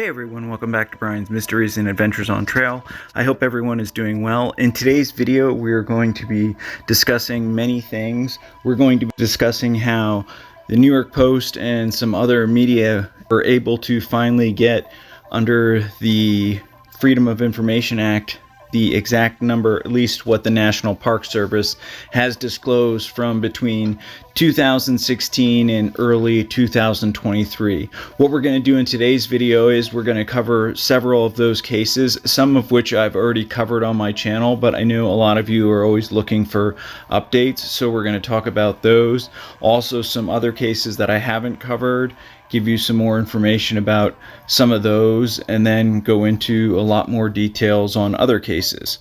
Hey everyone, welcome back to Brian's Mysteries and Adventures on Trail. I hope everyone is doing well. In today's video, we're going to be discussing many things. We're going to be discussing how the New York Post and some other media were able to finally get under the Freedom of Information Act the exact number, at least what the National Park Service has disclosed from between 2016 and early 2023. What we're going to do in today's video is we're going to cover several of those cases, some of which I've already covered on my channel, but I know a lot of you are always looking for updates, so we're going to talk about those. Also, some other cases that I haven't covered, give you some more information about some of those, and then go into a lot more details on other cases.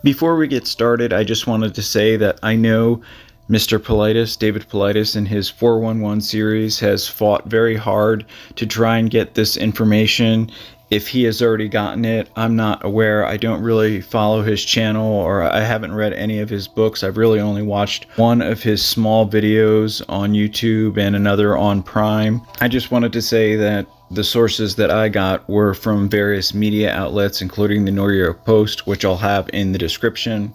Before we get started, I just wanted to say that I know Mr. Paulides, David Paulides, in his 411 series has fought very hard to try and get this information. If he has already gotten it, I'm not aware. I don't really follow his channel, or I haven't read any of his books. I've really only watched one of his small videos on YouTube and another on Prime. I just wanted to say that the sources that I got were from various media outlets, including the New York Post, which I'll have in the description.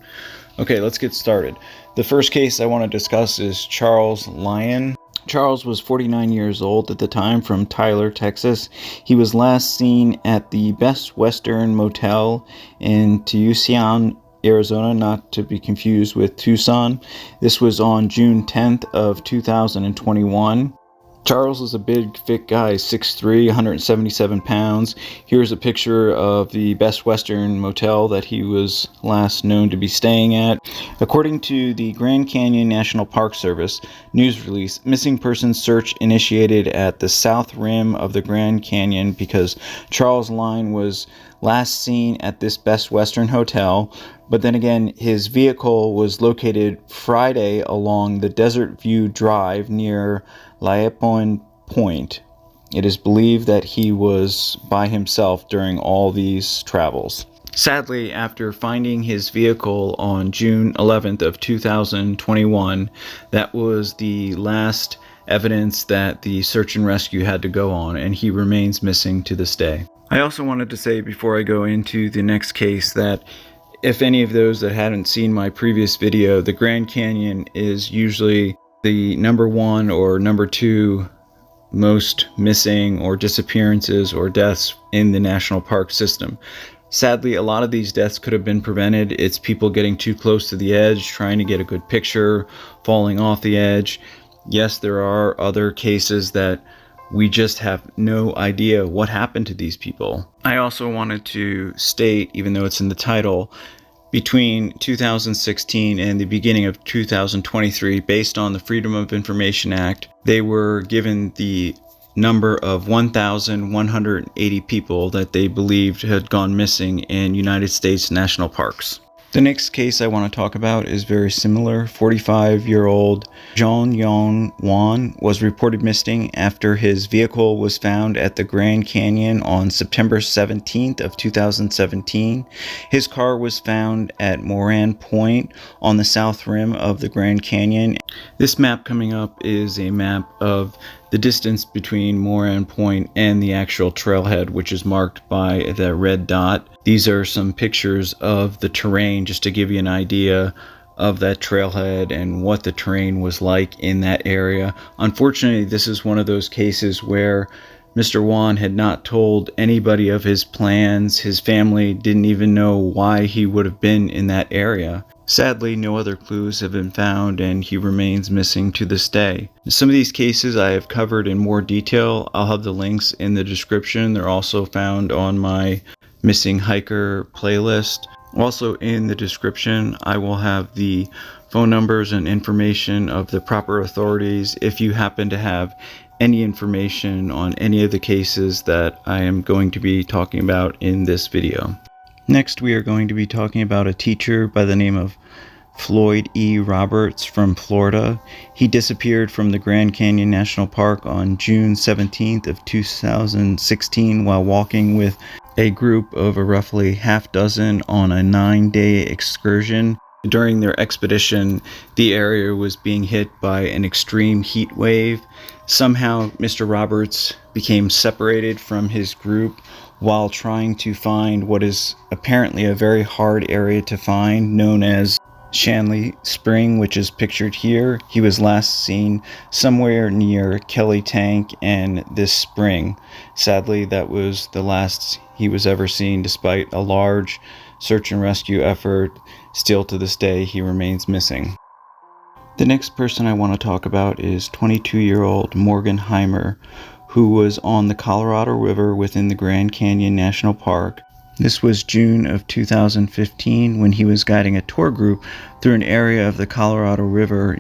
Okay, let's get started. The first case I want to discuss is Charles Lyon. Charles was 49 years old at the time, from Tyler, Texas. He was last seen at the Best Western Motel in Tucson, Arizona, not to be confused with Tucson. This was on June 10th of 2021. Charles is a big, fit guy, 6'3", 177 pounds. Here's a picture of the Best Western Motel that he was last known to be staying at. According to the Grand Canyon National Park Service news release, missing persons search initiated at the south rim of the Grand Canyon because Charles Lyon was last seen at this Best Western Hotel. But then again, his vehicle was located Friday along the Desert View Drive near Lyon Point. It is believed that he was by himself during all these travels. Sadly, after finding his vehicle on June 11th of 2021, that was the last evidence that the search and rescue had to go on, and he remains missing to this day. I also wanted to say before I go into the next case that if any of those that hadn't seen my previous video, the Grand Canyon is usually the number one or number two most missing or disappearances or deaths in the national park system. Sadly, a lot of these deaths could have been prevented. It's people getting too close to the edge, trying to get a good picture, falling off the edge. Yes, there are other cases that we just have no idea what happened to these people. I also wanted to state, even though it's in the title, between 2016 and the beginning of 2023, based on the Freedom of Information Act, they were given the number of 1,180 people that they believed had gone missing in United States national parks. The next case I want to talk about is very similar. 45-year-old Joh Yong Juan was reported missing after his vehicle was found at the Grand Canyon on September 17th of 2017. His car was found at Moran Point on the south rim of the Grand Canyon. This map coming up is a map of the distance between Moran Point and the actual trailhead, which is marked by the red dot. These are some pictures of the terrain just to give you an idea of that trailhead and what the terrain was like in that area. Unfortunately, this is one of those cases where Mr. Juan had not told anybody of his plans. His family didn't even know why he would have been in that area. Sadly, no other clues have been found, and he remains missing to this day. Some of these cases I have covered in more detail. I'll have the links in the description. They're also found on my Missing Hiker playlist. Also in the description, I will have the phone numbers and information of the proper authorities if you happen to have any information on any of the cases that I am going to be talking about in this video. Next, we are going to be talking about a teacher by the name of Floyd E. Roberts from Florida. He disappeared from the Grand Canyon National Park on June 17th of 2016 while walking with a group of a roughly half dozen on a 9-day excursion. During their expedition, the area was being hit by an extreme heat wave. Somehow, Mr. Roberts became separated from his group while trying to find what is apparently a very hard area to find, known as Shanley Spring, which is pictured here. He was last seen somewhere near Kelly Tank and this spring. Sadly, that was the last he was ever seen, despite a large search and rescue effort. Still to this day, he remains missing. The next person I want to talk about is 22-year-old Morgan Heimer, who was on the Colorado River within the Grand Canyon National Park. This was June of 2015 when he was guiding a tour group through an area of the Colorado River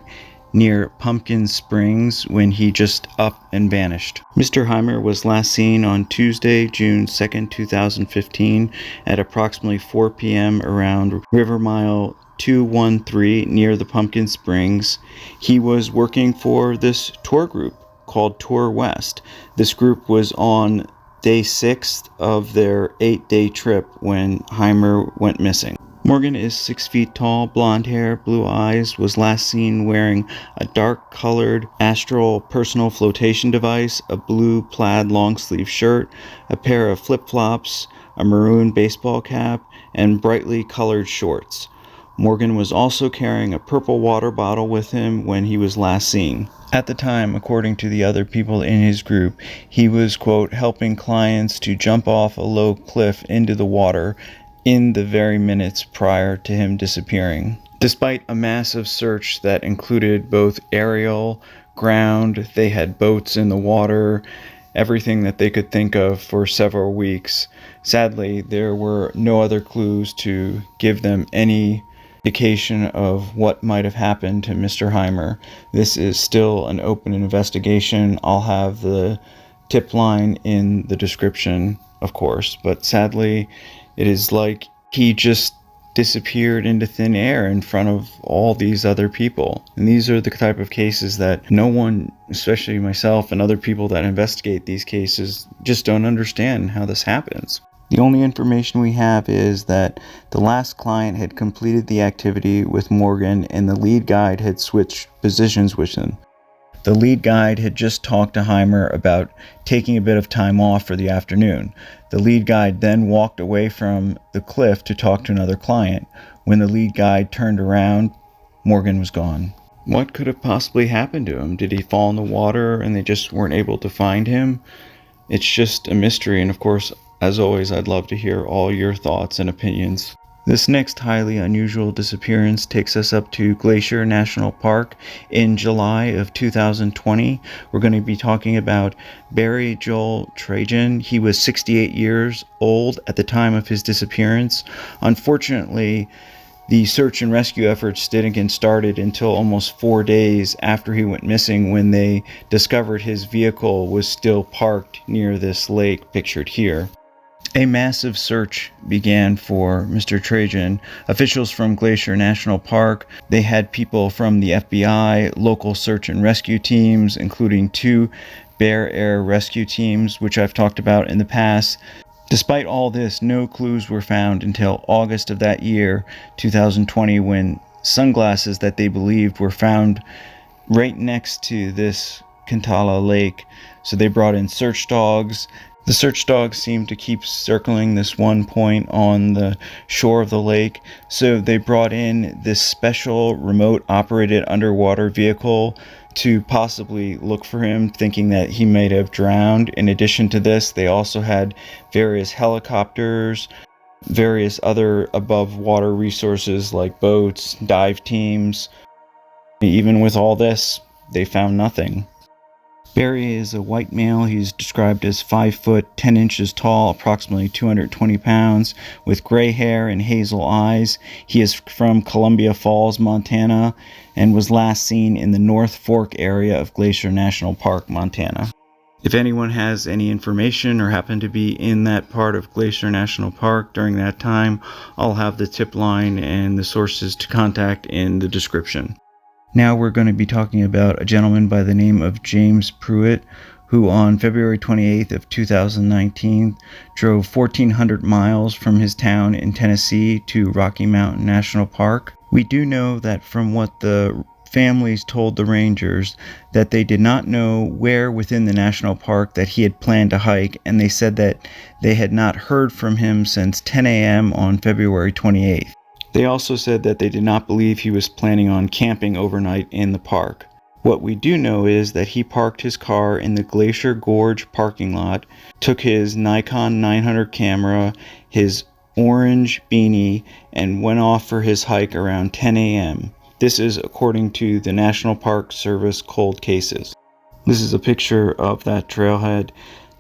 near Pumpkin Springs when he just up and vanished. Mr. Heimer was last seen on Tuesday, June 2nd, 2015 at approximately 4 p.m. around River Mile 213 near the Pumpkin Springs. He was working for this tour group called Tour West. This group was on day 6 of their 8-day trip when Heimer went missing. Morgan is 6 feet tall, blonde hair, blue eyes, was last seen wearing a dark-colored Astral personal flotation device, a blue plaid long-sleeve shirt, a pair of flip-flops, a maroon baseball cap, and brightly colored shorts. Morgan was also carrying a purple water bottle with him when he was last seen. At the time, according to the other people in his group, he was, quote, helping clients to jump off a low cliff into the water in the very minutes prior to him disappearing. Despite a massive search that included both aerial, ground, they had boats in the water, everything that they could think of for several weeks, sadly, there were no other clues to give them any indication of what might have happened to Mr. Heimer. This is still an open investigation. I'll have the tip line in the description, of course, but sadly, it is like he just disappeared into thin air in front of all these other people. And these are the type of cases that no one, especially myself and other people that investigate these cases, just don't understand how this happens. The only information we have is that the last client had completed the activity with Morgan and the lead guide had switched positions with him. The lead guide had just talked to Heimer about taking a bit of time off for the afternoon. The lead guide then walked away from the cliff to talk to another client. When the lead guide turned around, Morgan was gone. What could have possibly happened to him? Did he fall in the water and they just weren't able to find him? It's just a mystery, and of course, as always, I'd love to hear all your thoughts and opinions. This next highly unusual disappearance takes us up to Glacier National Park in July of 2020. We're going to be talking about Barry Joel Trajan. He was 68 years old at the time of his disappearance. Unfortunately, the search and rescue efforts didn't get started until almost 4 days after he went missing, when they discovered his vehicle was still parked near this lake pictured here. A massive search began for Mr. Trajan. Officials from Glacier National Park, they had people from the FBI, local search and rescue teams, including 2 Bear Air rescue teams, which I've talked about in the past. Despite all this, no clues were found until August of that year, 2020, when sunglasses that they believed were found right next to this Cantala Lake. So they brought in search dogs. The search dogs seemed to keep circling this one point on the shore of the lake, so they brought in this special remote-operated underwater vehicle to possibly look for him, thinking that he might have drowned. In addition to this, they also had various helicopters, various other above-water resources like boats, dive teams. Even with all this, they found nothing. Barry is a white male. He's described as 5 foot 10 inches tall, approximately 220 pounds, with gray hair and hazel eyes. He is from Columbia Falls, Montana, and was last seen in the North Fork area of Glacier National Park, Montana. If anyone has any information or happened to be in that part of Glacier National Park during that time, I'll have the tip line and the sources to contact in the description. Now we're going to be talking about a gentleman by the name of James Pruitt, who on February 28th of 2019 drove 1,400 miles from his town in Tennessee to Rocky Mountain National Park. We do know that from what the families told the rangers that they did not know where within the national park that he had planned to hike, and they said that they had not heard from him since 10 a.m. on February 28th. They also said that they did not believe he was planning on camping overnight in the park. What we do know is that he parked his car in the Glacier Gorge parking lot, took his Nikon 900 camera, his orange beanie, and went off for his hike around 10 a.m. This is according to the National Park Service cold cases. This is a picture of that trailhead.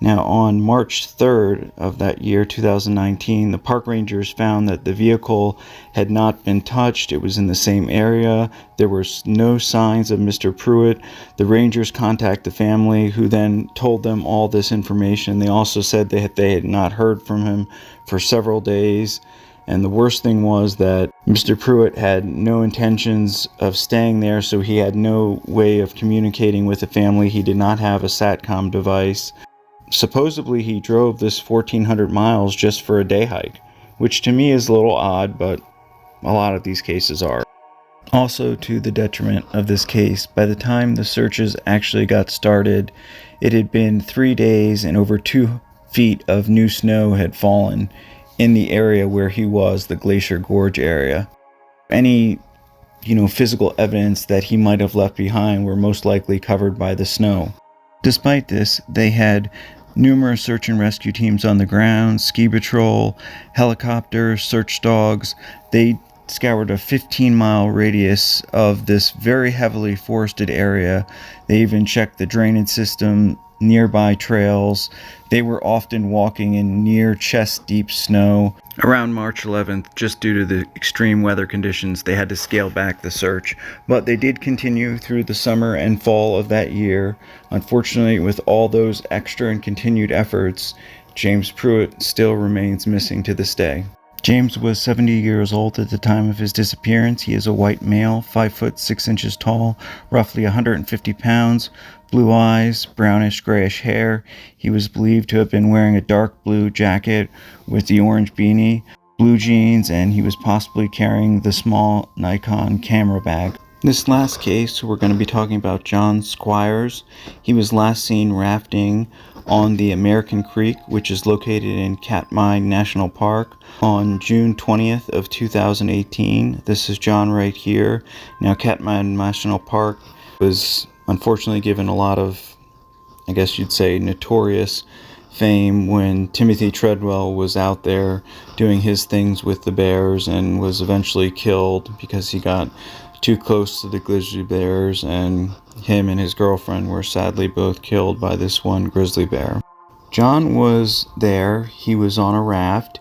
Now, on March 3rd of that year, 2019, the park rangers found that the vehicle had not been touched. It was in the same area. There were no signs of Mr. Pruitt. The rangers contacted the family, who then told them all this information. They also said that they had not heard from him for several days. And the worst thing was that Mr. Pruitt had no intentions of staying there, so he had no way of communicating with the family. He did not have a SATCOM device. Supposedly he drove this 1,400 miles just for a day hike, which to me is a little odd, but a lot of these cases are. Also, to the detriment of this case, by the time the searches actually got started, it had been 3 days and over 2 feet of new snow had fallen in the area where he was, the Glacier Gorge area. Any, physical evidence that he might have left behind were most likely covered by the snow. Despite this, they had numerous search and rescue teams on the ground, ski patrol, helicopters, search dogs. They scoured a 15-mile radius of this very heavily forested area. They even checked the drainage system, nearby trails. They were often walking in near chest-deep snow. Around March 11th, just due to the extreme weather conditions, they had to scale back the search, but they did continue through the summer and fall of that year. Unfortunately, with all those extra and continued efforts, James Pruitt still remains missing to this day. James was 70 years old at the time of his disappearance. He is a white male, 5 foot 6 inches tall, roughly 150 pounds, blue eyes, brownish grayish hair. He was believed to have been wearing a dark blue jacket with the orange beanie, blue jeans, and he was possibly carrying the small Nikon camera bag. This last case, we're going to be talking about John Squires. He was last seen rafting on the American Creek, which is located in Katmai National Park, on June 20th of 2018. This is John right here. Now, Katmai National Park was unfortunately given a lot of, I guess you'd say, notorious fame when Timothy Treadwell was out there doing his things with the bears and was eventually killed because he got too close to the grizzly bears, and him and his girlfriend were sadly both killed by this one grizzly bear. John was there. He was on a raft.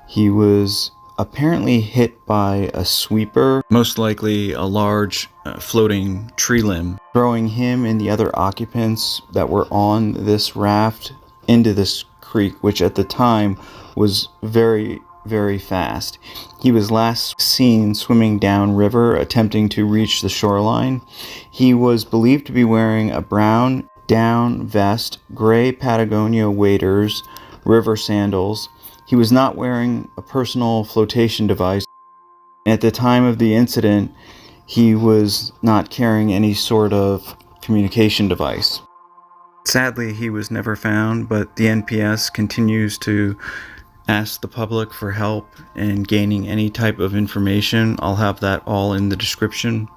He was apparently hit by a sweeper, most likely a large floating tree limb, throwing him and the other occupants that were on this raft into this creek, which at the time was very, very fast. He was last seen swimming downriver, attempting to reach the shoreline. He was believed to be wearing a brown down vest, gray Patagonia waders, river sandals. He was not wearing a personal flotation device. At the time of the incident, he was not carrying any sort of communication device. Sadly, he was never found, but the NPS continues to ask the public for help in gaining any type of information. I'll have that all in the description.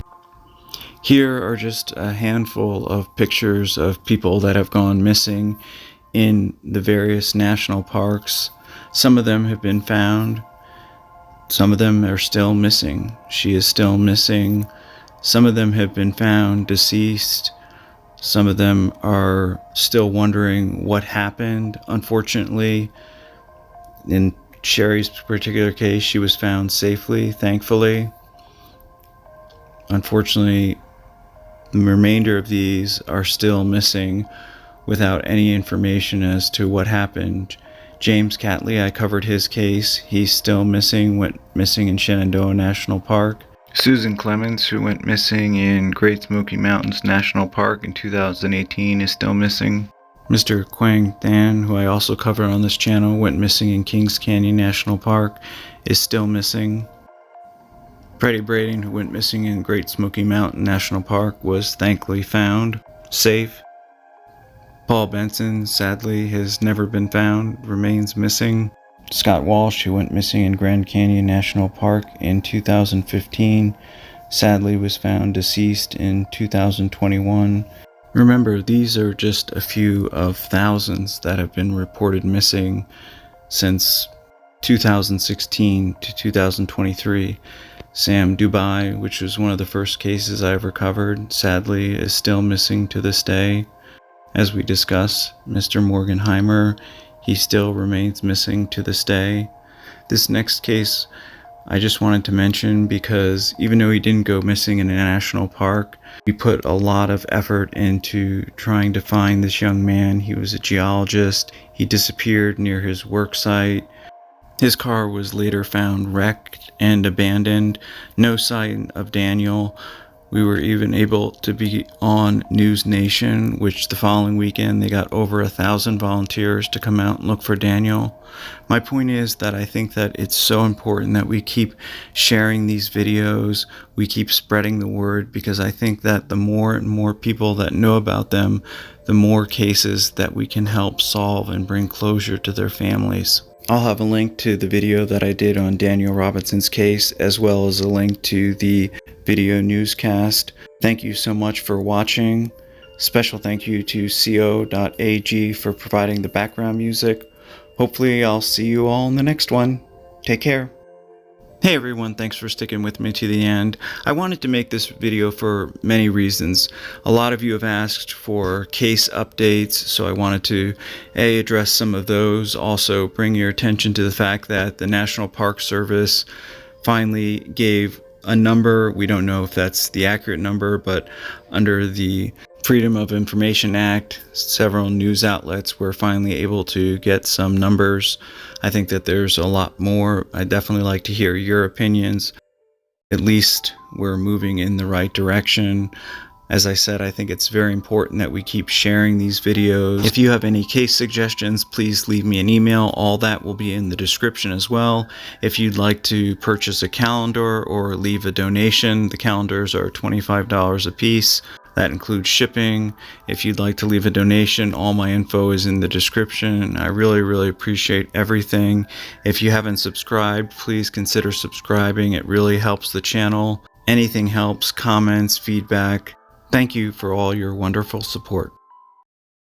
Here are just a handful of pictures of people that have gone missing in the various national parks. Some of them have been found. Some of them are still missing. She is still missing. Some of them have been found deceased. Some of them are still wondering what happened. Unfortunately, in Sherry's particular case, she was found safely, thankfully. Unfortunately, the remainder of these are still missing without any information as to what happened. James Catley, I covered his case. He's still missing, went missing in Shenandoah National Park. Susan Clemens, who went missing in Great Smoky Mountains National Park in 2018, is still missing. Mr. Quang Than, who I also cover on this channel, went missing in Kings Canyon National Park, is still missing. Freddie Brading, who went missing in Great Smoky Mountain National Park, was thankfully found safe. Paul Benson, sadly, has never been found, remains missing. Scott Walsh, who went missing in Grand Canyon National Park in 2015, sadly was found deceased in 2021. Remember, these are just a few of thousands that have been reported missing since 2016 to 2023. Sam Dubai, which was one of the first cases I ever covered, sadly is still missing to this day. As we discuss, Mr. Morgan Heimer, he still remains missing to this day. This next case I just wanted to mention because even though he didn't go missing in a national park, we put a lot of effort into trying to find this young man. He was a geologist. He disappeared near his work site. His car was later found wrecked and abandoned. No sign of Daniel. We were even able to be on News Nation, which the following weekend they got over 1,000 volunteers to come out and look for Daniel. My point is that I think that it's so important that we keep sharing these videos, we keep spreading the word, because I think that the more and more people that know about them, the more cases that we can help solve and bring closure to their families. I'll have a link to the video that I did on Daniel Robinson's case, as well as a link to the video newscast. Thank you so much for watching. Special thank you to co.ag for providing the background music. Hopefully I'll see you all in the next one. Take care. Hey everyone, thanks for sticking with me to the end. I wanted to make this video for many reasons. A lot of you have asked for case updates, so I wanted to address some of those. Also bring your attention to the fact that the National Park Service finally gave a number. We don't know if that's the accurate number, but under the Freedom of Information Act, several news outlets were finally able to get some numbers. I think that there's a lot more. I'd definitely like to hear your opinions. At least we're moving in the right direction. As I said, I think it's very important that we keep sharing these videos. If you have any case suggestions, please leave me an email. All that will be in the description as well. If you'd like to purchase a calendar or leave a donation, the calendars are $25 a piece. That includes shipping. If you'd like to leave a donation, all my info is in the description. I really appreciate everything. If you haven't subscribed, please consider subscribing. It really helps the channel. Anything helps, comments, feedback. Thank you for all your wonderful support.